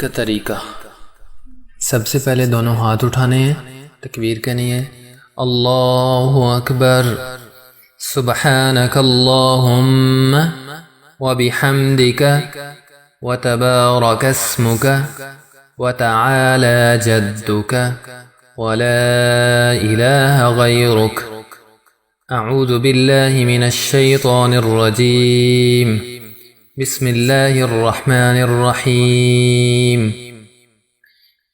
का तरीका। सबसे पहले दोनों हाथ उठाने हैं, तकबीर कहनी है, अल्लाहु अकबर, सुब्हानक अल्लाहुम्मा व बिहम्दिका व तबारक अस्मुका व तआला जद्दुका व ला इलाहा गैरुक, अऊज़ु बिल्लाहि मिनश शैतानिर रजीम, बिस्मिल्लाहिर रहमानिर रहीम,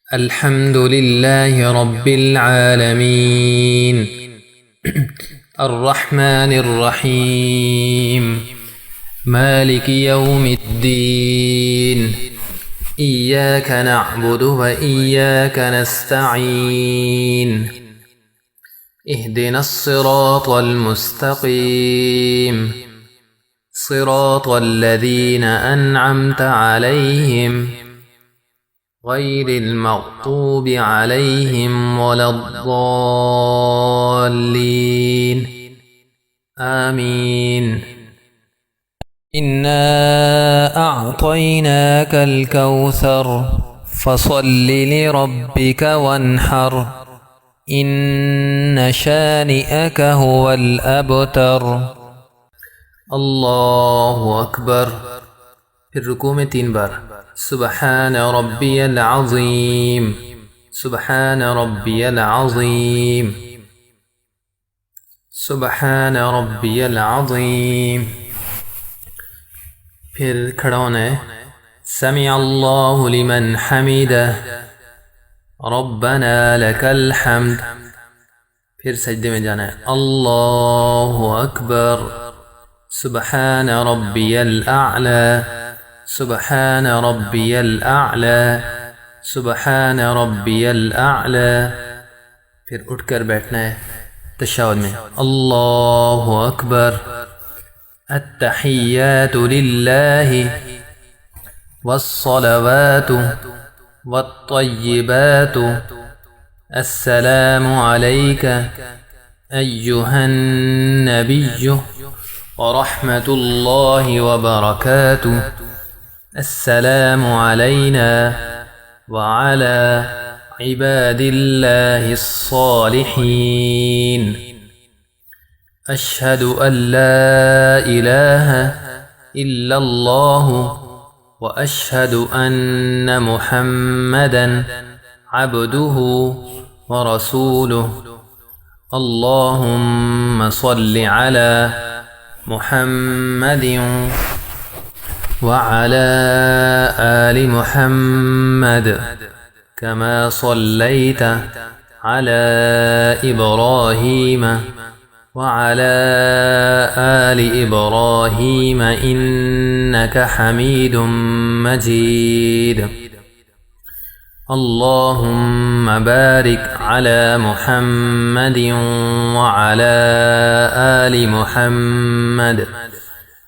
अल्हम्दुलिल्लाहि रब्बिल आलमीन, अर्रहमानिर रहीम, मालिकि यौमिद्दीन, इय्याक नअबुदु व इय्याक नस्तईन, इहदिनस सिरातल मुस्तकीम, सिरातल लज़ीना अनअमत अलैहिम गैरिल मग़्दूबि अलैहिम वलद्दाल्लीन, आमीन। इन्ना अअतैनाकल कौसर फसल्लि लिरब्बिका वन्हर, इन्न शानिअक हुवल अबतर। अल्लाहु अकबर। फिर रुकू में 3 बार, सुब्हान रब्बियल अज़ीम, सुब्हान रब्बियल अज़ीम, सुब्हान रब्बियल अज़ीम। फिर खड़ा होना है, समी अल्लाहु लिमन हमिदा, रब्बना लकल हम्द। फिर सजदे में जाना है, अल्लाहु अकबर, सुब्हान रब्बियल अअला, सुब्हान रब्बियल अअला, सुब्हान रब्बियल अअला। फिर उठकर बैठना है तशहुद में, अल्लाहु अकबर, अत्तहिय्यातु लिल्लाहि वस्सलवातु वत्तय्यिबातु, अस्सलामु अलैका अय्युहन नबिय्यु व रहमतुल्लाहि व बरकातुहु, अस्सलामु अलैना व अला इबादिल्लाहिस सालिहीन, अशहदु अल्ला इलाहा इल्लल्लाहु व अशहदु अन्न मुहम्मदन अब्दुहु व रसूलुहु, अल्लाहुम्मा सल्लि अला मुहम्मदिन व अला आलि मुहम्मद, कमा सल्लैत अला इब्राहीम व अला आलि इब्राहीम इन्नका हमीदुम मजीद। अल्लाहुम्मा बारिक अला मुहम्मदिन व अला आलि मुहम्मद,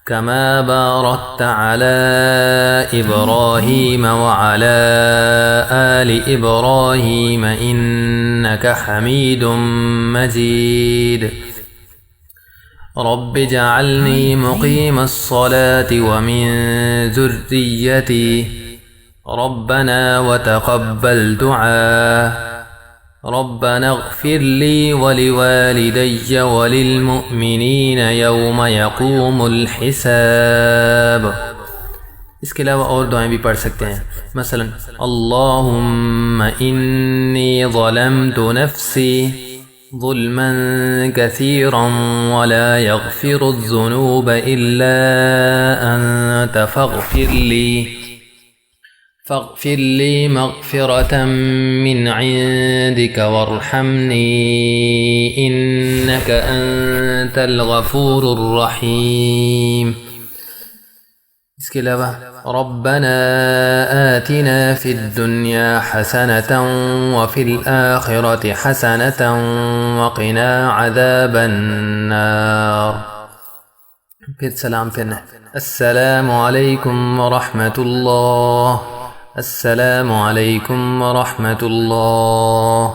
कमा बारकत अला इब्राहीम व अला आलि इब्राहीम इन्नका हमीदुम मजीद। रब्बि जअलनी मुक़ीमस सलाति व मिन ज़ुर्रिय्यती, रब्बना व तक़ब्बल दुआ, रब्बना इग़फ़िर ली व लिवालिदैय व लिलमुअ्मिनीन यौम यक़ूमुल हिसाब। इसके अलावा और दुआएं भी पढ़ सकते हैं, मसलन अल्लाहुम्मा इन्नी ज़लमतु नफ़्सी ज़ुल्मन कसीरन व ला यग़फ़िरुज़्ज़ुनूब इल्ला अंत फ़ग़फ़िर ली मग़फ़िरतम मिन इंदिक वरहमनी इन्नका अंतल गफ़ूरुर रहीम। इसके अलावा रब्बना आतिना फिद दुनिया हसनतन व फिल आखिरति हसनतन व क़िना अज़ाबन नार। फिर सलाम फिरना, अस्सलामु अलैकुम व रहमतुल्लाह, अस्सलामु अलैकुम व रहमतुल्लाह।